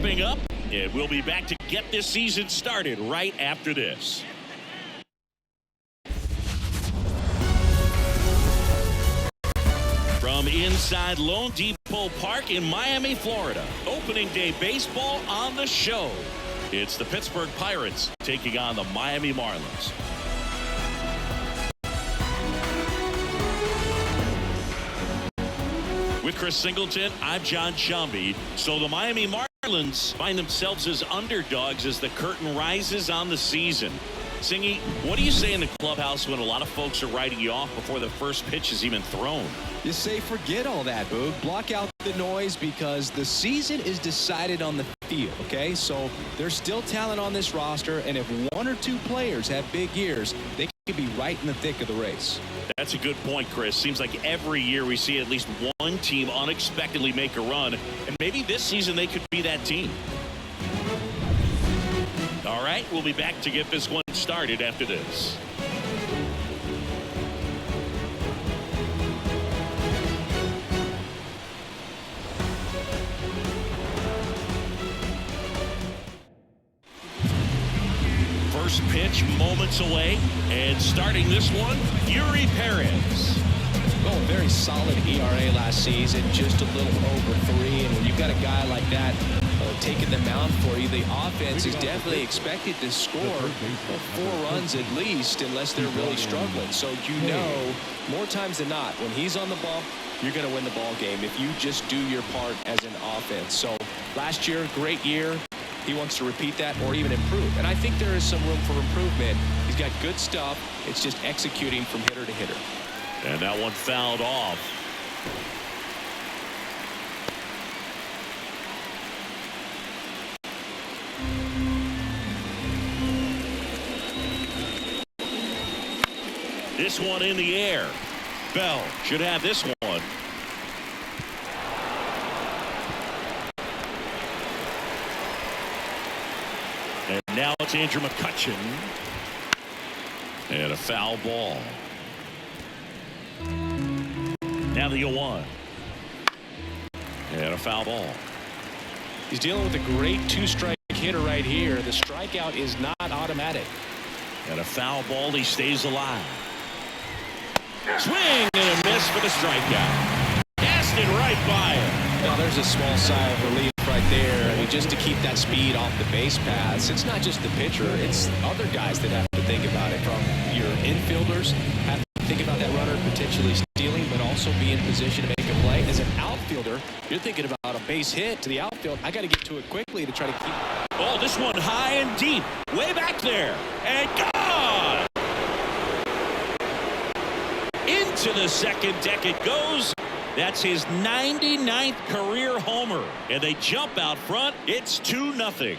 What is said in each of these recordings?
wrapping up, and we'll be back to get this season started right after this. From inside Lone Depot Park in Miami, Florida, opening day baseball on the show. It's the Pittsburgh Pirates taking on the Miami Marlins. With Chris Singleton, I'm John Shambi. So the Miami Marlins find themselves as underdogs as the curtain rises on the season. Singy, what do you say in the clubhouse when a lot of folks are writing you off before the first pitch is even thrown? You say forget all that, Boog. Block out the noise because the season is decided on the field, okay? So there's still talent on this roster, and if one or two players have big years, they could be right in the thick of the race. That's a good point, Chris. Seems like every year we see at least one team unexpectedly make a run, and maybe this season they could be that team. All right, we'll be back to get this one started after this. First pitch moments away, and starting this one, Yuri Perez. Well, very solid ERA last season, just a little over 3, and when you've got a guy like that taking the mound for you, the offense is definitely expected to score 4 runs at least unless they're really struggling. So you know, more times than not, when he's on the ball, you're going to win the ball game if you just do your part as an offense. So last year, great year. He wants to repeat that or even improve. And I think there is some room for improvement. He's got good stuff. It's just executing from hitter to hitter. And that one fouled off. This one in the air. Bell should have this one. And now it's Andrew McCutchen. And a foul ball. Now the 0-1. And a foul ball. He's dealing with a great 2-strike hitter right here. The strikeout is not automatic. And a foul ball. He stays alive. Swing and a miss for the strikeout. Cast it right by him. Now there's a small sigh of relief right there. I mean, just to keep that speed off the base paths. It's not just the pitcher. It's other guys that have to think about it. From your infielders have to think about that runner potentially stealing, but also be in position to make a play. As an outfielder, you're thinking about a base hit to the outfield. I got to get to it quickly to try to keep. Oh, this one high and deep. Way back there. And gone. Into the second deck it goes. That's his 99th career homer. And they jump out front. It's 2-0.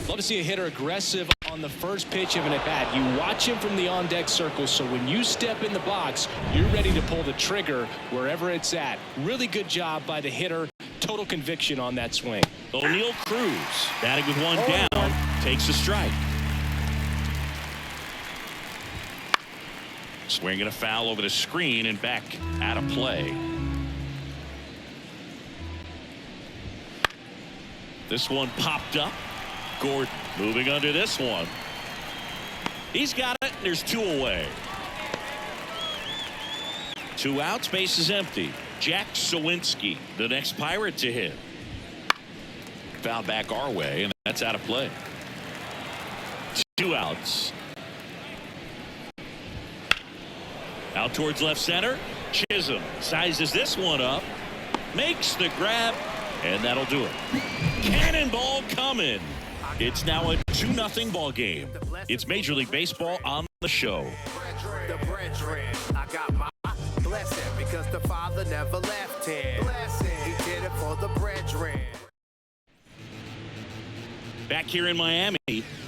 Love to see a hitter aggressive on the first pitch of an at-bat. You watch him from the on-deck circle, so when you step in the box, you're ready to pull the trigger wherever it's at. Really good job by the hitter. Total conviction on that swing. O'Neal Cruz batting with one down, takes a strike. Swinging a foul over the screen and back out of play. This one popped up. Gordon moving under this one. He's got it. There's 2 away. 2 outs. Base is empty. Jack Sawinski, the next Pirate to hit. Foul back our way, and that's out of play. 2 outs. Out towards left center. Chisholm sizes this one up. Makes the grab, and that'll do it. Cannonball coming. It's now a 2-0 ball game. It's Major League Baseball on the show. I got my blessing because the Father never left him. He did it for the brethren. Back here in Miami,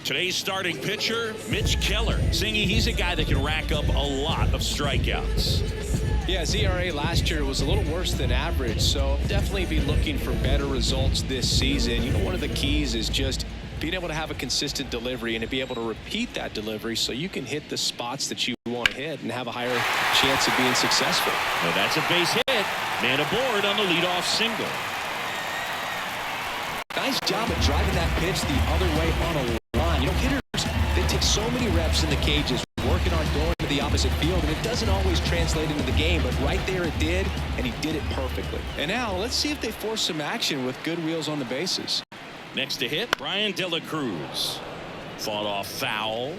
today's starting pitcher, Mitch Keller. Singy, he's a guy that can rack up a lot of strikeouts. Yeah, his ERA last year was a little worse than average, so definitely be looking for better results this season. You know, one of the keys is just being able to have a consistent delivery and to be able to repeat that delivery so you can hit the spots that you want to hit and have a higher chance of being successful. Well, that's a base hit. Man aboard on the leadoff single. Nice job of driving that pitch the other way on a line. You know, hitters, they take so many reps in the cages working on going to the opposite field, and it doesn't always translate into the game, but right there it did, and he did it perfectly. And now let's see if they force some action with good wheels on the bases. Next to hit, Brian De La Cruz. Fought off foul.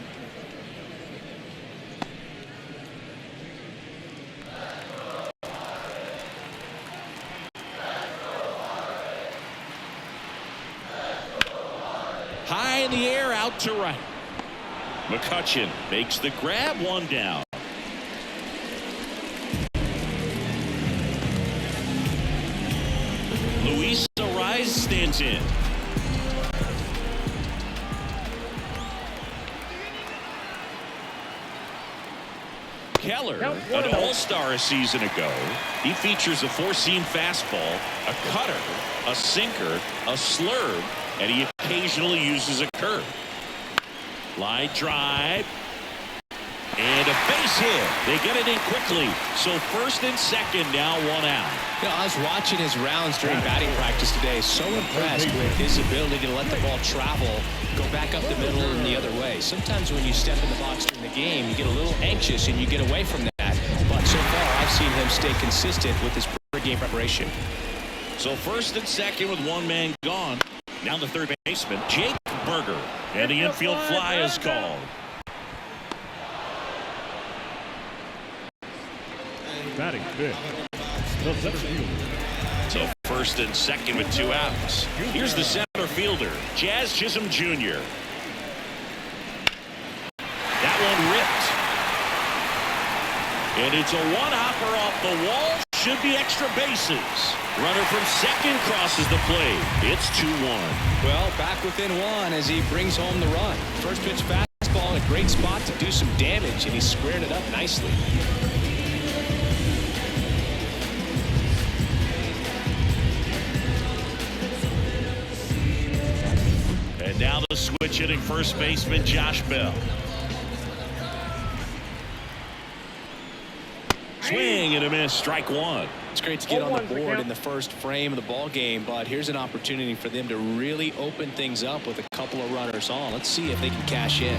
High in the air, out to right. McCutchen makes the grab, one down. Luis Arraez stands in. Keller, an all-star a season ago. He features a four-seam fastball, a cutter, a sinker, a slurve, and he occasionally uses a curve. Line drive. And a base hit. They get it in quickly. So first and second, now one out. You know, I was watching his rounds during batting practice today. So impressed with his ability to let the ball travel, go back up the middle and the other way. Sometimes when you step in the box during the game, you get a little anxious and you get away from that. But so far, I've seen him stay consistent with his pre-game preparation. So first and second with one man gone. Now the third baseman, Jake Berger. And the infield fly is called. Batting fifth, the center fielder. So first and second with two outs. Here's the center fielder, Jazz Chisholm Jr. That one ripped. And it's a one-hopper off the wall. Should be extra bases. Runner from second crosses the plate. It's 2-1. Well, back within one as he brings home the run. First pitch fastball in a great spot to do some damage, and he squared it up nicely. And now the switch hitting first baseman Josh Bell. Swing and a miss, strike one. It's great to get on the board in the first frame of the ball game, but here's an opportunity for them to really open things up with a couple of runners on. Let's see if they can cash in.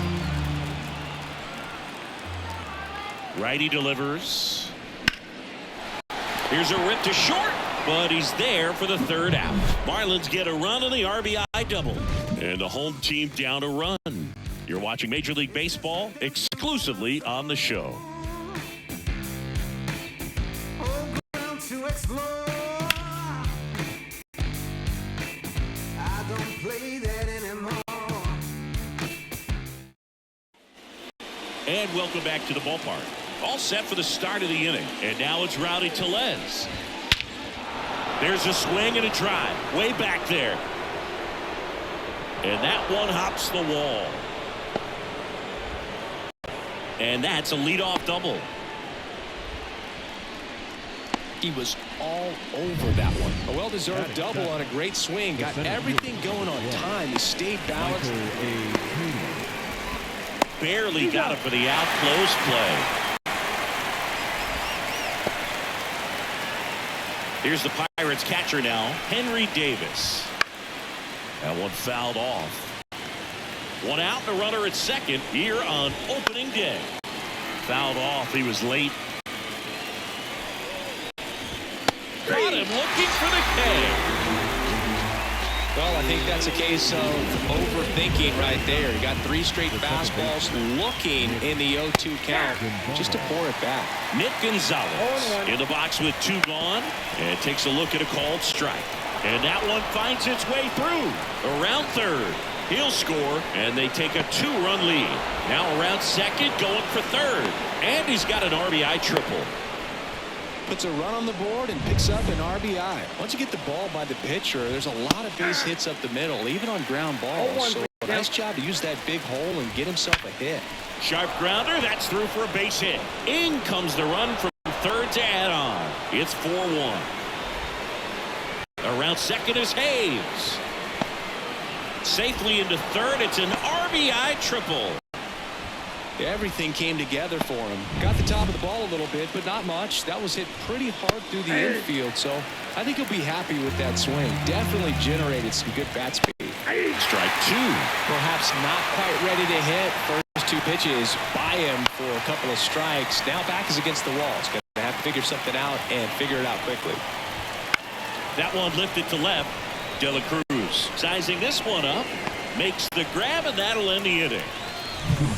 Righty delivers. Here's a rip to short, but he's there for the third out. Marlins get a run on the RBI double. And the home team down a run. You're watching Major League Baseball exclusively on the show. To explore. I don't play that anymore. And welcome back to the ballpark. All set for the start of the inning. And now it's Rowdy Tellez. There's a swing and a drive. Way back there. And that one hops the wall. And that's a leadoff double. He was all over that one. A well-deserved double on a great swing. Got everything going on time. He stayed balanced. Barely got it for the out. Close play. Here's the Pirates catcher now, Henry Davis. That one fouled off. One out and a runner at second here on opening day. Fouled off. He was late. Got him looking for the K. Well, I think that's a case of overthinking right there. He got three straight fastballs looking in the 0-2 count just to pour it back. Nick Gonzalez in the box with two gone and takes a look at a called strike. And that one finds its way through around third. He'll score and they take a two-run lead. Now around second, going for third. And he's got an RBI triple. Puts a run on the board and picks up an RBI. Once you get the ball by the pitcher, there's a lot of base hits up the middle, even on ground balls. So a nice job to use that big hole and get himself a hit. Sharp grounder, that's through for a base hit. In comes the run from third to add on. It's 4-1. Around second is Hayes. Safely into third. It's an RBI triple. Everything came together for him. Got the top of the ball a little bit, but not much. That was hit pretty hard through the infield, so I think he'll be happy with that swing. Definitely generated some good bat speed. Strike two. Perhaps not quite ready to hit. First two pitches by him for a couple of strikes. Now back is against the wall. He's going to have to figure something out and figure it out quickly. That one lifted to left. De La Cruz sizing this one up. Makes the grab, and that'll end the inning.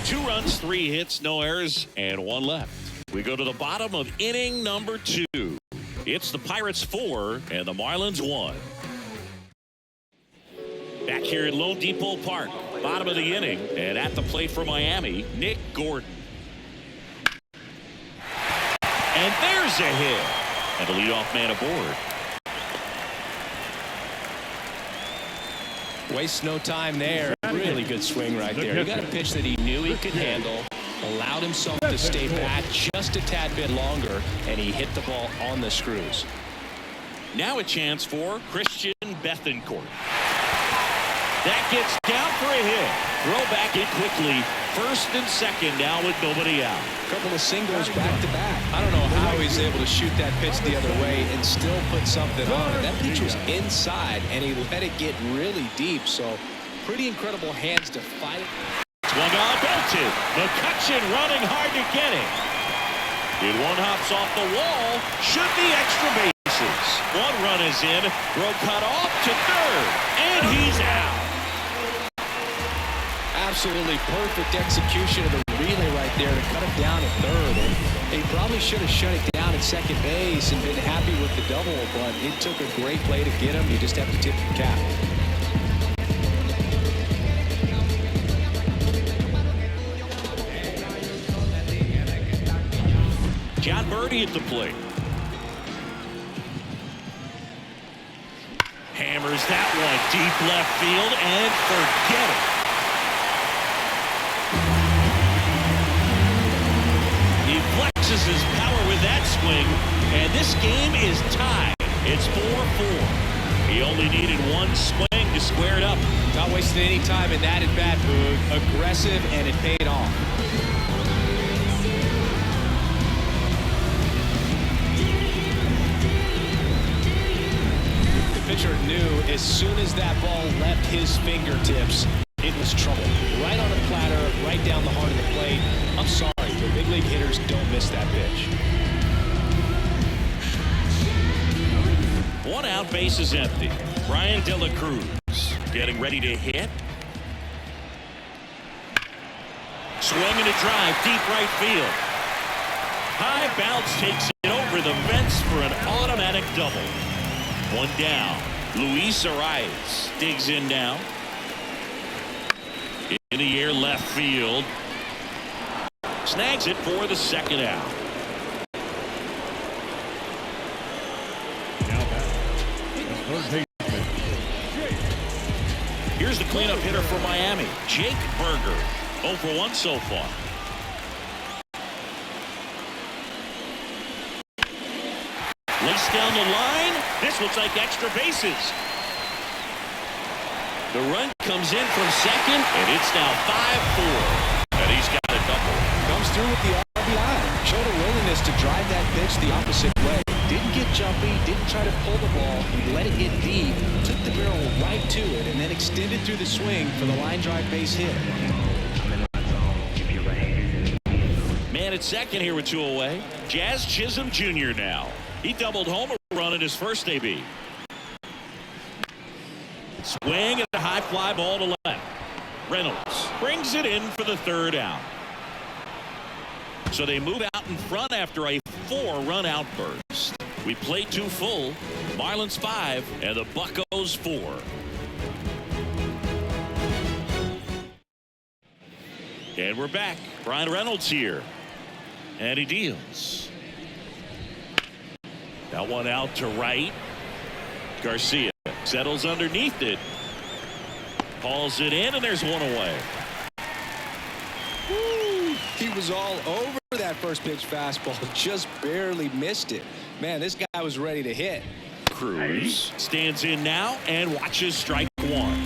2 runs, 3 hits, no errors, and 1 left. We go to the bottom of inning number 2. It's the Pirates 4 and the Marlins 1. Back here at Lone Depot Park, bottom of the inning, and at the plate for Miami, Nick Gordon. And there's a hit. And the leadoff man aboard. Wastes no time there. Really good swing right there. He got a pitch that he knew he could handle, allowed himself to stay back just a tad bit longer, and he hit the ball on the screws. Now a chance for Christian Bethancourt. That gets down for a hit. Throw back in quickly. First and second now with nobody out. Couple of singles back to back. I don't know how he's able to shoot that pitch the other way and still put something on it. That pitch was inside, and he let it get really deep. So pretty incredible hands to fight it. Swung on, belted. McCutchen running hard to get it. Did one hops off the wall. Should be extra bases. 1 run is in. Throw cut off to third. And he's out. Absolutely perfect execution of the relay right there to cut him down at third. And they probably should have shut it down at second base and been happy with the double, but it took a great play to get him. You just have to tip the cap. John Birdie at the plate. Hammers that one deep left field and forget it. He flexes his power with that swing, and this game is tied. It's 4-4. He only needed 1 swing to square it up. Not wasting any time in that at bat, Boog. Aggressive, and it paid off. The pitcher knew as soon as that ball left his fingertips, it was trouble. Right on a platter, right down the heart of the plate. I'm sorry, the big league hitters don't miss that pitch. 1 out, base is empty. Brian De La Cruz getting ready to hit. Swing and a drive, deep right field. High bounce takes it over the fence for an automatic double. 1 down. Luis Arias digs in now. In the air left field. Snags it for the second out. Here's the cleanup hitter for Miami, Jake Berger. 0 for 1 so far. Laced down the line. This looks like extra bases. The run comes in from second, and it's now 5-4. And he's got a double. Comes through with the RBI. Showed a willingness to drive that pitch the opposite way. Didn't get jumpy, didn't try to pull the ball. He let it get deep, took the barrel right to it, and then extended through the swing for the line drive base hit. Man at second here with 2 away. Jazz Chisholm Jr. now. He doubled home a run in his first AB. Swing and a high fly ball to left. Reynolds brings it in for the 3rd out. So they move out in front after a 4-run outburst. We play 2 full. Marlins 5 and the Buccos 4. And we're back. Brian Reynolds here. And he deals. That one out to right. Garcia settles underneath it. Hauls it in, and there's 1 away. Woo. He was all over that first pitch fastball, just barely missed it. Man, this guy was ready to hit. Cruz stands in now and watches strike one.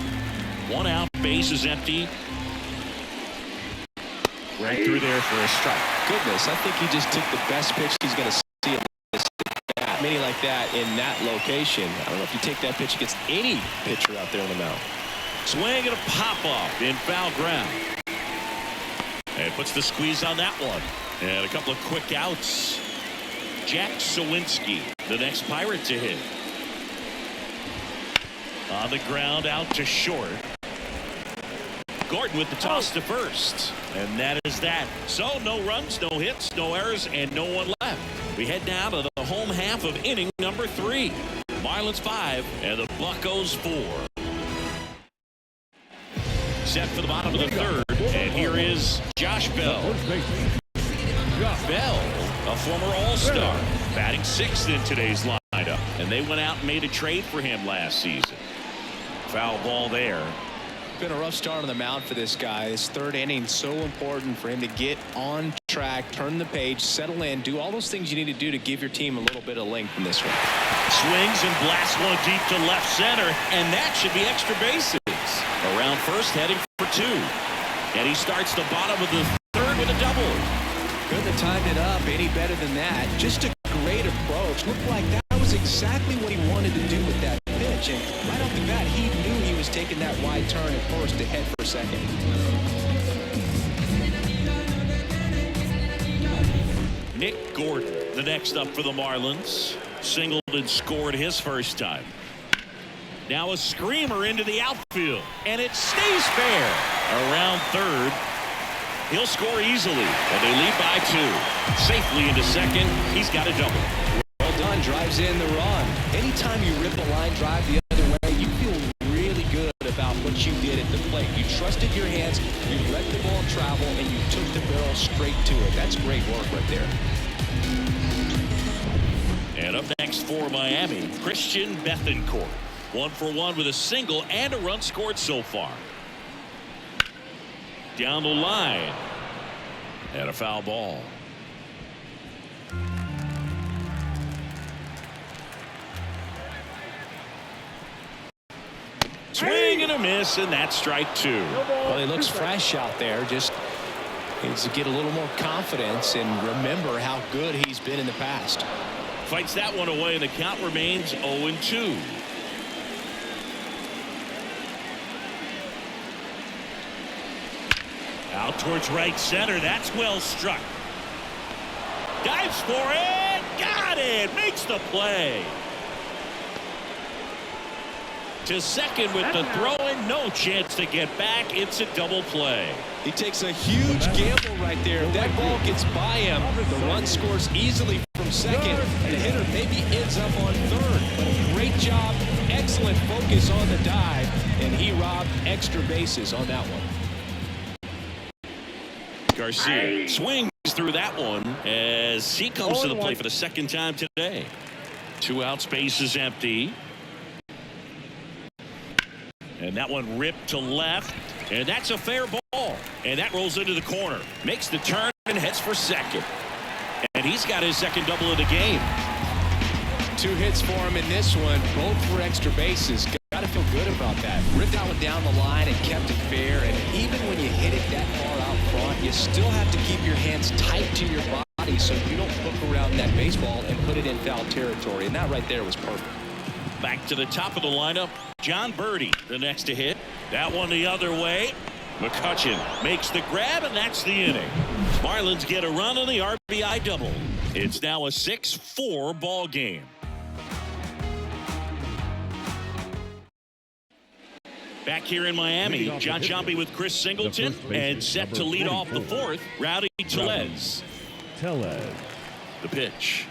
One out, base is empty. Right through there for a strike. Goodness, I think he just took the best pitch he's going to see in this at many like that in that location. I don't know if you take that pitch against any pitcher out there on the mound. Swing and a pop-off in foul ground. And puts the squeeze on that one. And a couple of quick outs. Jack Sawinski, the next Pirate to hit. On the ground, out to short. Gordon with the toss to first. And that is that. So no runs, no hits, no errors, and no one left. We head now to the home half of inning number 3. Marlins 5 and the Buccos 4. Set for the bottom of the third. And here is Josh Bell. Bell, a former All-Star, batting 6th in today's lineup. And they went out and made a trade for him last season. Foul ball there. Been a rough start on the mound for this guy. His third inning, so important for him to get on track, turn the page, settle in, do all those things you need to do to give your team a little bit of length in this one. Swings and blasts one deep to left center, and that should be extra bases. Around first, heading for 2. And he starts the bottom of the third with a double. Couldn't have timed it up any better than that. Just a great approach. Looked like that was exactly what he wanted to do with that pitch. And right off the bat, he knew he was taking that wide turn at first to head for second. Nick Gordon, the next up for the Marlins. Singled and scored his first time. Now a screamer into the outfield, and it stays fair. Around third, he'll score easily, and they lead by 2. Safely into second, he's got a double. Well done, drives in the run. Anytime you rip a line drive the other way, you feel really good about what you did at the plate. You trusted your hands, you let the ball travel, and you took the barrel straight to it. That's great work right there. And up next for Miami, Christian Bethancourt. 1 for 1 with a single and a run scored so far. Down the line. And a foul ball. Swing and a miss, and that's strike 2. Well, he looks fresh out there. Just needs to get a little more confidence and remember how good he's been in the past. Fights that one away, and the count remains 0-2. Out towards right center. That's well struck. Dives for it. Got it. Makes the play. To second with the throw and no chance to get back. It's a double play. He takes a huge gamble right there. If that ball gets by him, the run scores easily from second. The hitter maybe ends up on third. But a great job. Excellent focus on the dive. And he robbed extra bases on that one. Garcia swings through that one as he comes to the plate for the second time today. 2 outs, base is empty. And that one ripped to left. And that's a fair ball. And that rolls into the corner. Makes the turn and heads for second. And he's got his second double of the game. 2 hits for him in this one, both for extra bases. Got to feel good about that. Ripped that one down the line and kept it fair. And even when you hit it that far out front, you still have to keep your hands tight to your body so you don't hook around that baseball and put it in foul territory. And that right there was perfect. Back to the top of the lineup, John Birdie, the next to hit. That one the other way. McCutchen makes the grab, and that's the inning. Marlins get a run on the RBI double. It's now a 6-4 ball game. Back here in Miami, John Chompy with Chris Singleton, and set to lead off the 4th, Rowdy Tellez. The pitch.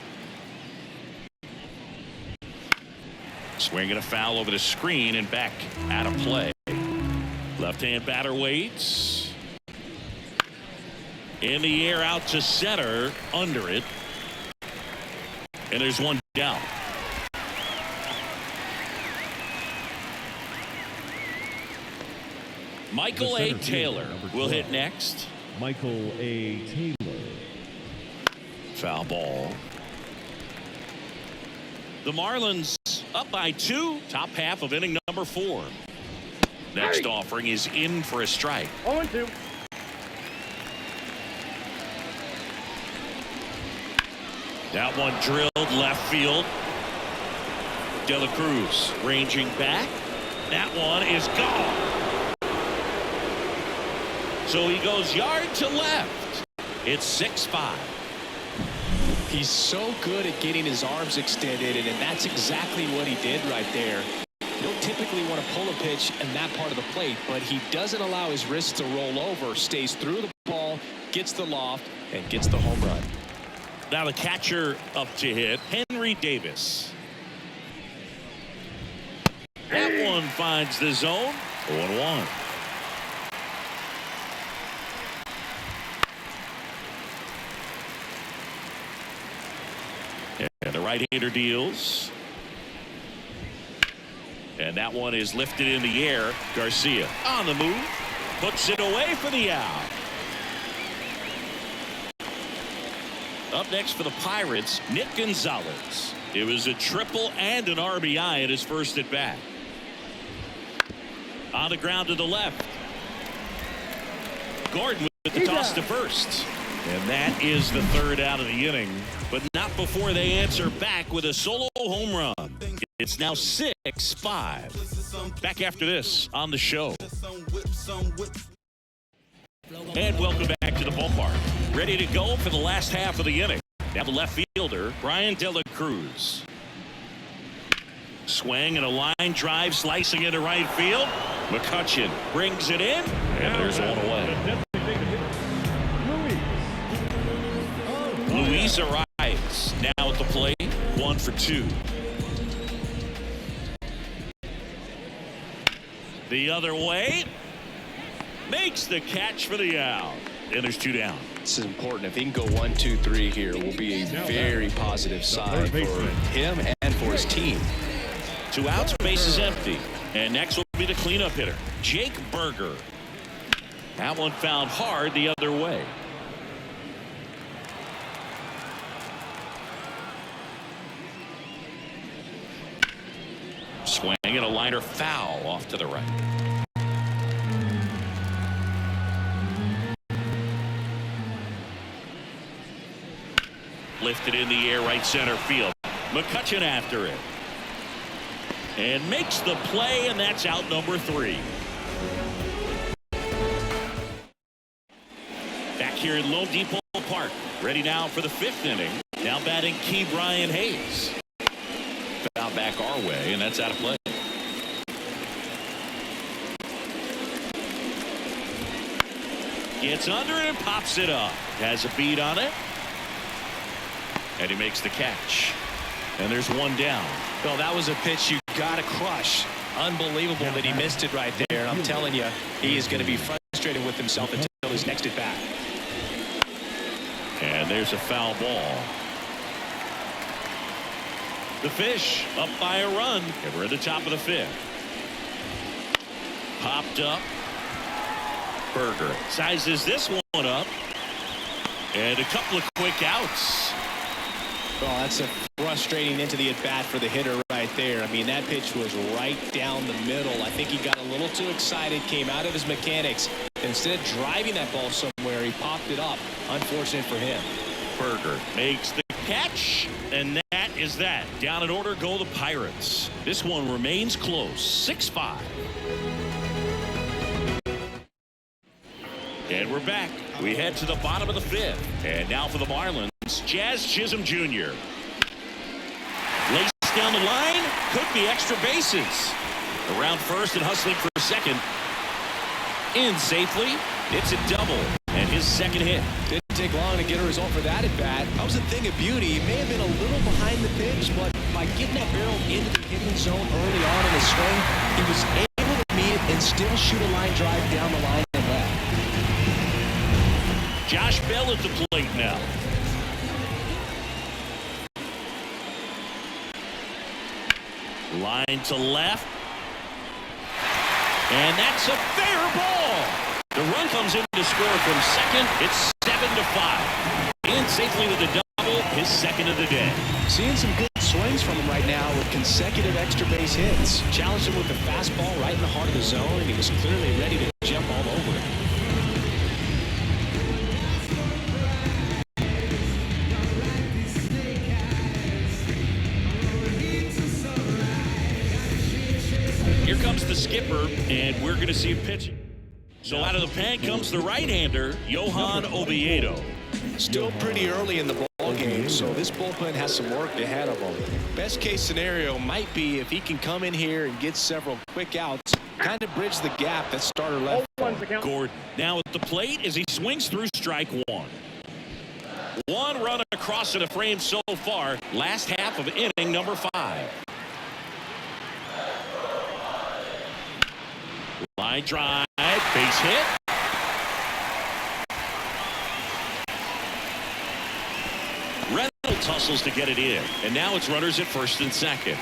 Swing and a foul over the screen and back out of play. Left-hand batter waits. In the air out to center, under it. And there's one down. Michael A. Taylor will hit next. Michael A. Taylor. Foul ball. The Marlins up by 2. Top half of inning number 4. Next offering is in for a strike. 0-2. That one drilled left field. De La Cruz ranging back. That one is gone. So he goes yard to left. It's 6-5. He's so good at getting his arms extended, and that's exactly what he did right there. You don't typically want to pull a pitch in that part of the plate, but he doesn't allow his wrists to roll over, stays through the ball, gets the loft, and gets the home run. Now the catcher up to hit, Henry Davis. That one finds the zone. 0-1. And the right-hander deals. And that one is lifted in the air. Garcia on the move. Puts it away for the out. Up next for the Pirates, Nick Gonzalez. It was a triple and an RBI in his first at bat. On the ground to the left. Gordon with the toss to first. And that is the third out of the inning. But not before they answer back with a solo home run. It's now 6-5. Back after this on the show. And welcome back to the ballpark. Ready to go for the last half of the inning. Now the left fielder, Brian De La Cruz. Swing and a line drive slicing into right field. McCutchen brings it in. And there's one away. Luis arrives now at the plate. 1 for 2. The other way. Makes the catch for the out. And there's 2 down. This is important. If he can go 1, 2, 3 here, will be a very positive sign for him and for his team. 2 outs, base is empty. And next will be the cleanup hitter, Jake Berger. That one fouled hard the other way. Swing and a liner foul off to the right. Lifted in the air, right center field. McCutchen after it. And makes the play, and that's out number 3. Back here in Lone Depot Park. Ready now for the 5th inning. Now batting Key Brian Hayes. Foul back our way, and that's out of play. Gets under it and pops it up. Has a beat on it. And he makes the catch. And there's 1 down. Well, that was a pitch you got to crush. Unbelievable that he missed it right there. And I'm telling you, he is going to be frustrated with himself until his next at bat. And there's a foul ball. The Fish up by a run. And we're at the top of the 5th. Popped up. Berger sizes this one up. And a couple of quick outs. Well, that's a frustrating into the at-bat for the hitter right there. I mean, that pitch was right down the middle. I think he got a little too excited, came out of his mechanics. Instead of driving that ball somewhere, he popped it up. Unfortunate for him. Berger makes the catch, and that is that. Down in order go the Pirates. This one remains close, 6-5. And we're back. We head to the bottom of the 5th. And now for the Marlins, Jazz Chisholm Jr. Lays down the line. Could be extra bases. Around first and hustling for second. In safely. It's a double. And his second hit. Didn't take long to get a result for that at bat. That was a thing of beauty. He may have been a little behind the pitch, but by getting that barrel into the hitting zone early on in the swing, he was able to meet it and still shoot a line drive down the line and left. Josh Bell at the plate now. Line to left. And that's a fair ball. The run comes in to score from second. It's 7-5. In safely with a double, his second of the day. Seeing some good swings from him right now with consecutive extra base hits. Challenged him with the fastball right in the heart of the zone, and he was clearly ready to jump all over it. Here comes the skipper, and we're going to see him pitching. So out of the pen comes the right-hander, Johan Oviedo. Still pretty early in the ball game, so this bullpen has some work ahead of him. Best case scenario might be if he can come in here and get several quick outs, kind of bridge the gap that starter left. Gordon now at the plate as he swings through strike one. One run across to the frame so far, last half of inning number 5. Line drive, base hit. Reynolds hustles to get it in, and now it's runners at first and second.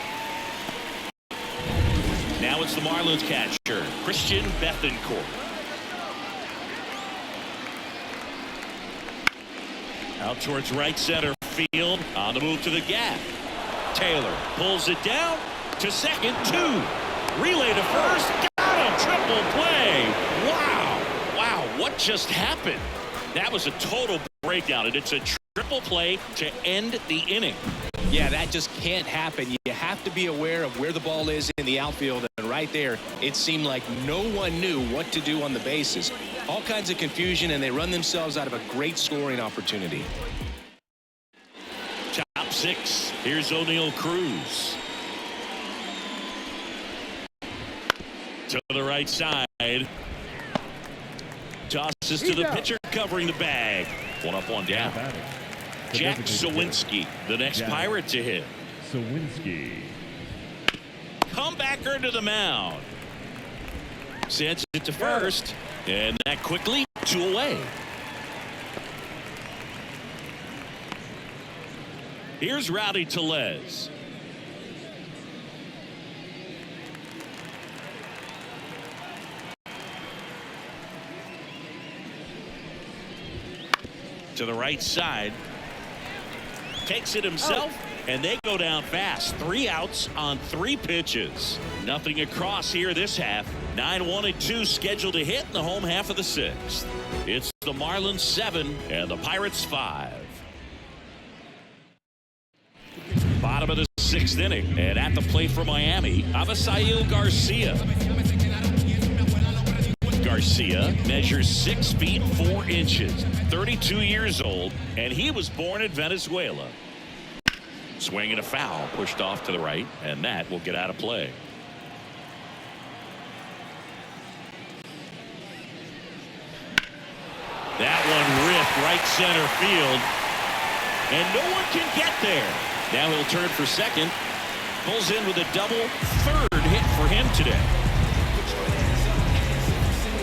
Now it's the Marlins catcher, Christian Bethancourt. Out towards right center field, on the move to the gap. Taylor pulls it down to second, 2. Relay to first, got him, triple play. Wow, what just happened? That was a total breakdown, and it's a triple play to end the inning. Yeah, that just can't happen. You have to be aware of where the ball is in the outfield, and right there, it seemed like no one knew what to do on the bases. All kinds of confusion, and they run themselves out of a great scoring opportunity. Top 6, here's O'Neal Cruz. To the right side. Tosses to the pitcher covering the bag. 1 up, 1 down. Jack Sawinski, the next Pirate to hit. Sawinski. Comebacker to the mound. Sends it to first. And that quickly 2 away. Here's Rowdy Tellez. To the right side. Takes it himself, and they go down fast. 3 outs on 3 pitches. Nothing across here this half. 9-1-2 scheduled to hit in the home half of the 6th. It's the Marlins 7 and the Pirates 5. Bottom of the 6th inning, and at the plate for Miami, Avisail Garcia. Garcia measures 6 feet 4 inches, 32 years old, and he was born in Venezuela. Swing and a foul, pushed off to the right, and that will get out of play. That one ripped right center field, and no one can get there. Now he'll turn for second, pulls in with a double, 3rd hit for him today.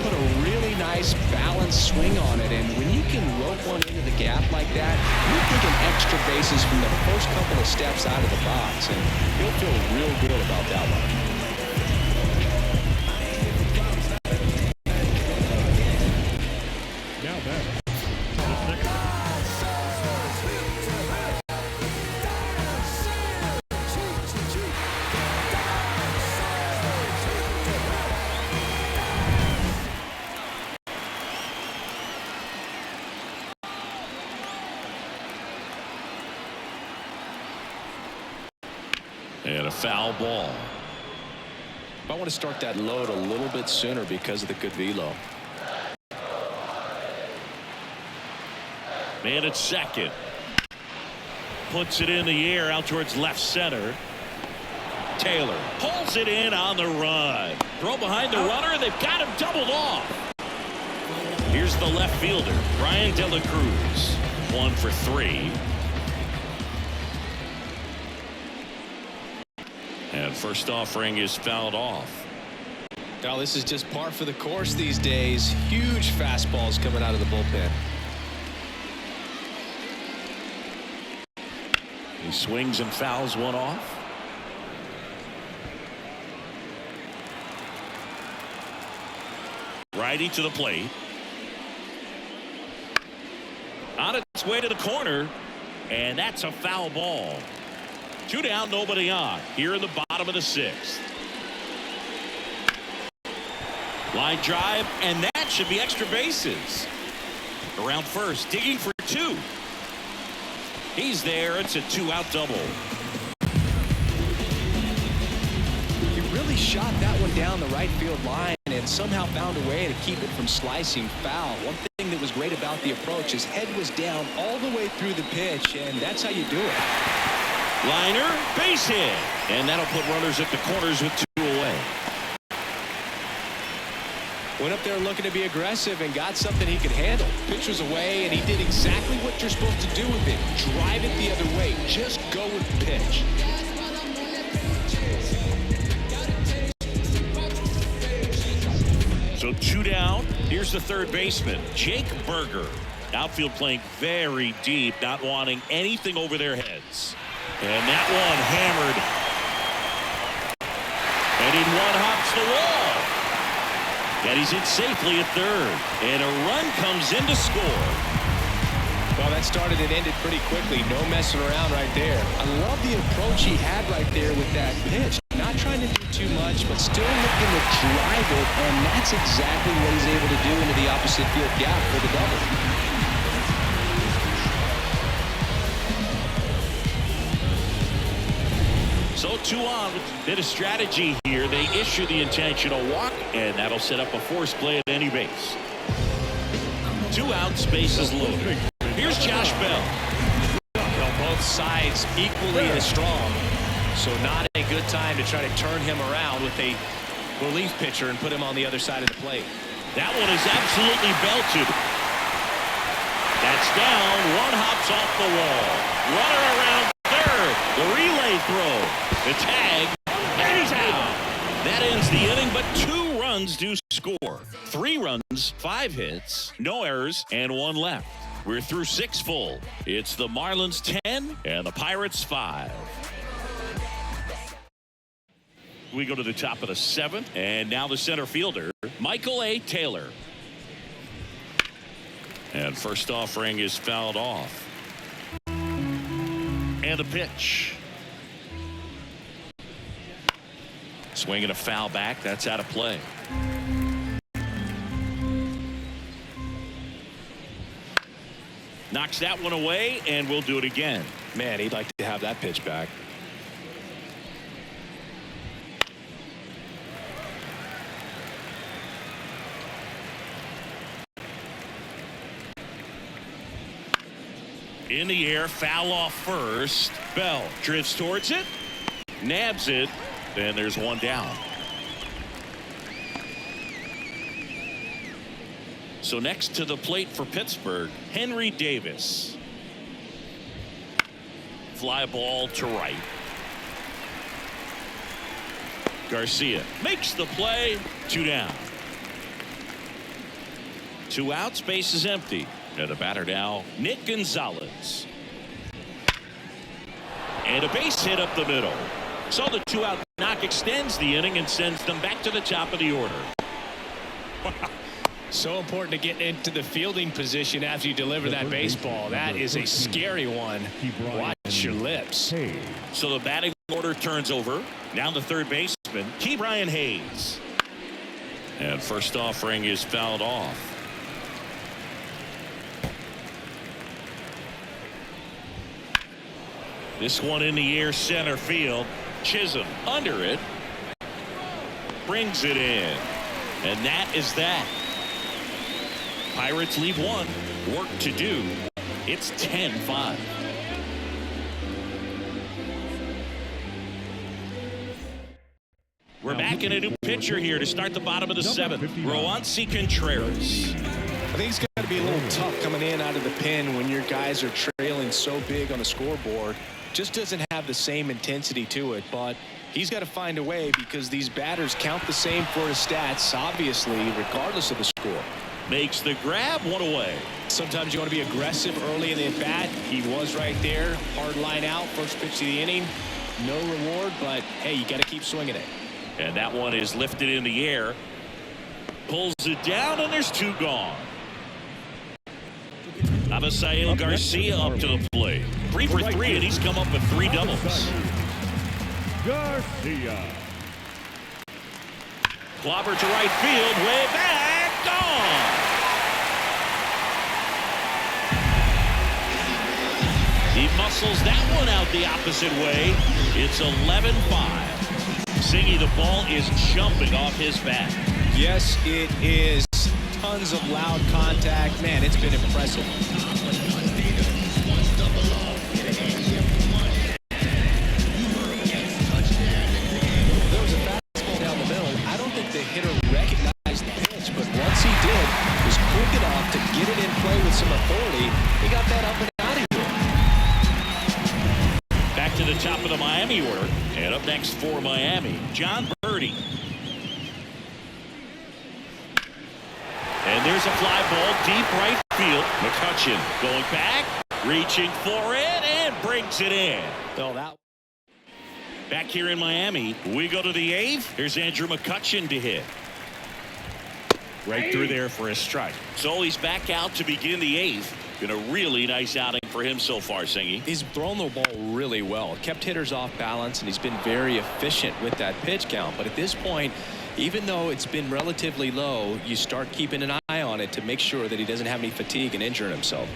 Put a really nice balanced swing on it, and when you can rope one into the gap like that, you're taking extra bases from the first couple of steps out of the box, and he'll feel real good about that one. Now back. The second. And a foul ball. I want to start that load a little bit sooner because of the good velo. Man at second. Puts it in the air out towards left center. Taylor pulls it in on the run. Throw behind the runner. They've got him doubled off. Here's the left fielder, Brian De La Cruz. 1 for 3. And first offering is fouled off. Now this is just par for the course these days. Huge fastballs coming out of the bullpen. He swings and fouls one off. Righty to the plate. On its way to the corner. And that's a foul ball. 2 down, nobody on. Here in the bottom of the 6th. Line drive, and that should be extra bases. Around first, digging for 2. He's there. It's a 2-out double. He really shot that one down the right field line and somehow found a way to keep it from slicing foul. One thing that was great about the approach, his head was down all the way through the pitch, and that's how you do it. Liner, base hit. And that'll put runners at the corners with 2 away. Went up there looking to be aggressive and got something he could handle. Pitch was away, and he did exactly what you're supposed to do with it. Drive it the other way. Just go with the pitch. So 2 down. Here's the third baseman, Jake Berger. Outfield playing very deep, not wanting anything over their heads. And that one hammered. And in one hops the wall. And he's in safely at third. And a run comes in to score. Well, that started and ended pretty quickly. No messing around right there. I love the approach he had right there with that pitch. Not trying to do too much, but still looking to drive it. And that's exactly what he's able to do into the opposite field gap for the double. So 2 on with a bit of strategy here. They issue the intentional walk, and that'll set up a force play at any base. 2 outs, bases loaded. Here's Josh Bell. Well, both sides equally as strong. So not a good time to try to turn him around with a relief pitcher and put him on the other side of the plate. That one is absolutely belted. That's down. One hops off the wall. Runner around third. The relay throw. The tag. And he's out. That ends the inning, but 2 runs do score. 3 runs, 5 hits, no errors, and 1 left. We're through 6 full. It's the Marlins 10 and the Pirates 5. We go to the top of the 7th, and now the center fielder, Michael A. Taylor. And first offering is fouled off. And the pitch. Swinging a foul back. That's out of play. Knocks that one away, and we'll do it again. Man, he'd like to have that pitch back. In the air, foul off first. Bell drifts towards it, nabs it, and there's 1 down. So next to the plate for Pittsburgh, Henry Davis. Fly ball to right. Garcia makes the play. 2 down. 2 outs, base is empty. And the batter now, Nick Gonzalez. And a base hit up the middle. So the 2-out knock extends the inning and sends them back to the top of the order. So important to get into the fielding position after you deliver that baseball. That is a scary one. Watch your lips. So the batting order turns over. Now the third baseman, Ke'Bryan Hayes. And first offering is fouled off. This one in the air, center field. Chisholm under it. Brings it in. And that is that. Pirates leave 1. Work to do. It's 10-5. We're back in a new pitcher here to start the bottom of the 7th. Roansy Contreras. I think it's got to be a little tough coming in out of the pen when your guys are trailing so big on the scoreboard. Just doesn't have the same intensity to it, but he's got to find a way because these batters count the same for his stats, obviously, regardless of the score. Makes the grab, 1 away. Sometimes you want to be aggressive early in the at-bat. He was right there. Hard line out. First pitch of the inning. No reward, but, hey, you got to keep swinging it. And that one is lifted in the air. Pulls it down, and there's 2 gone. Abisail Garcia up to the plate. 3 for 3, and he's come up with 3 doubles. Garcia. Clobber to right field, way back, gone. He muscles that one out the opposite way. It's 11-5. Singy, the ball is jumping off his bat. Yes, it is. Tons of loud contact. Man, it's been impressive. There was a fastball down the middle. I don't think the hitter recognized the pitch, but once he did, was quick enough to get it in play with some authority. He got that up and out of here. Back to the top of the Miami order. And up next for Miami, John Birdie. And there's a fly ball deep right field. McCutchen going back, reaching for it, and brings it in. So that. Back here in Miami, we go to the 8th. Here's Andrew McCutchen to hit. Right through there for a strike. So he's back out to begin the 8th. Been a really nice outing for him so far, Singy. He's thrown the ball really well. Kept hitters off balance, and he's been very efficient with that pitch count. But at this point, even though it's been relatively low, you start keeping an eye on it to make sure that he doesn't have any fatigue and injuring himself.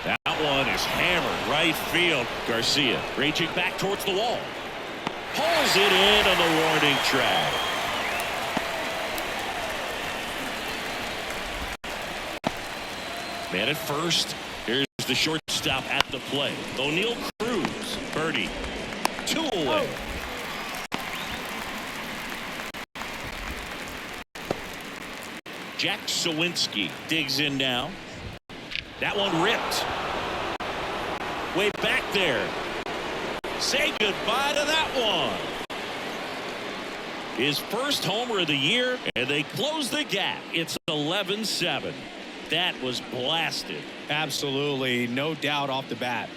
That one is hammered right field. Garcia reaching back towards the wall. Pulls it in on the warning track. Man at first. Here's the shortstop at the plate. O'Neal Cruz. Birdie. 2 away. Jack Sawinski digs in now. That one ripped. Way back there. Say goodbye to that one. His first homer of the year, and they close the gap. It's 11-7. That was blasted. Absolutely, no doubt off the bat.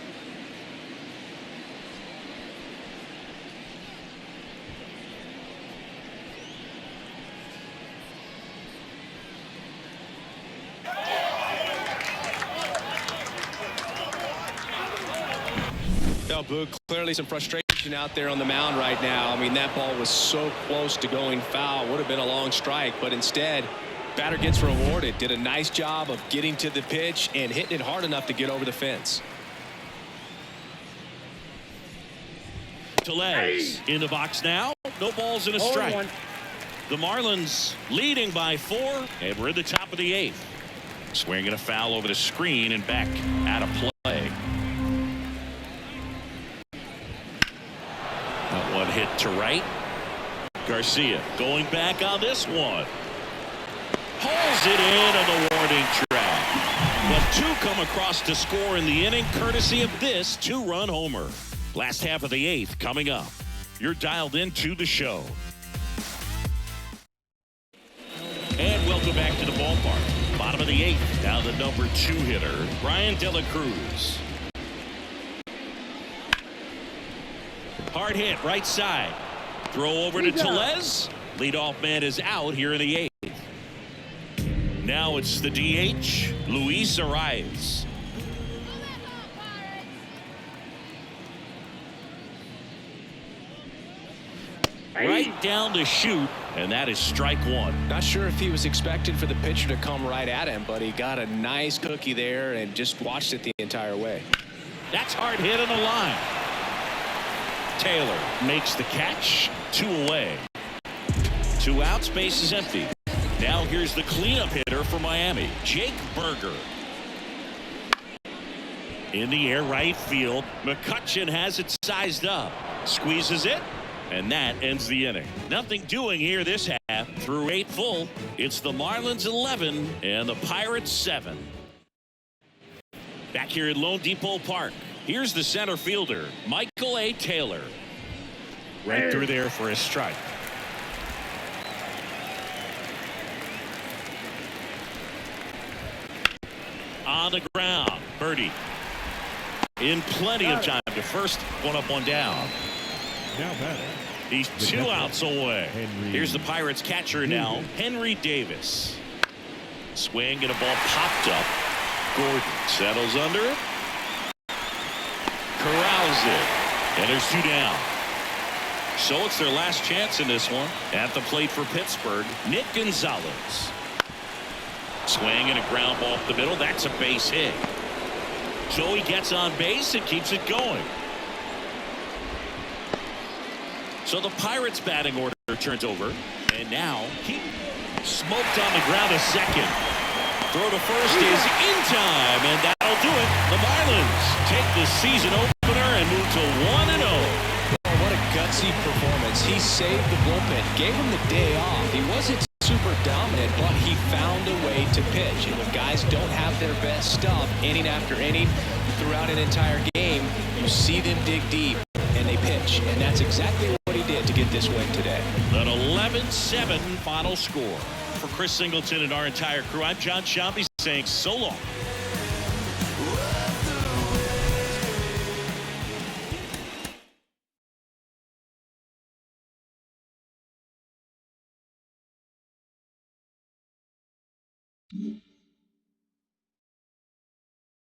Now, Boog, clearly some frustration out there on the mound right now. I mean, that ball was so close to going foul. Would have been a long strike, but instead, batter gets rewarded. Did a nice job of getting to the pitch and hitting it hard enough to get over the fence. Tellez in the box now. No balls and a strike. The Marlins leading by 4, and we're at the top of the 8th. Swinging a foul over the screen and back out of play. That one hit to right. Garcia going back on this one. Pulls it in on the warning track. But 2 come across to score in the inning, courtesy of this 2-run homer. Last half of the 8th coming up. You're dialed into the show. And welcome back to the ballpark. Bottom of the 8th. Now the number 2 hitter, Brian De La Cruz. Hard hit right side. Throw over to Tellez. Leadoff man is out here in the 8th. Now it's the DH, Luis Arias. Right down the chute, and that is strike 1. Not sure if he was expecting for the pitcher to come right at him, but he got a nice cookie there and just watched it the entire way. That's hard hit on the line. Taylor makes the catch. 2 away. 2 outs, base is empty. Now here's the cleanup hitter for Miami, Jake Berger. In the air, right field. McCutchen has it sized up. Squeezes it, and that ends the inning. Nothing doing here this half. Through 8 full, it's the Marlins 11 and the Pirates 7. Back here at Lone Depot Park, here's the center fielder, Michael A. Taylor. Right through there for a strike. On the ground, Birdie. In plenty of time to first, 1 up, 1 down. Now batting, He's 2 outs away. Here's the Pirates catcher now, Henry Davis. Swing and a ball popped up. Gordon settles under it. Corrals it. And there's 2 down. So it's their last chance in this one. At the plate for Pittsburgh, Nick Gonzalez. Swing and a ground ball up the middle. That's a base hit. So he gets on base and keeps it going. So the Pirates batting order turns over. And now he smoked on the ground a second. Throw to first is in time, and that'll do it. The Marlins take the season opener and move to 1-0. What a gutsy performance. He saved the bullpen, gave him the day off. He wasn't super dominant, but he found a way to pitch. And when guys don't have their best stuff inning after inning throughout an entire game, you see them dig deep and they pitch. And that's exactly what he did to get this win today. An 11-7 final score. For Chris Singleton and our entire crew, I'm John Sciambi saying so long. Mm-hmm.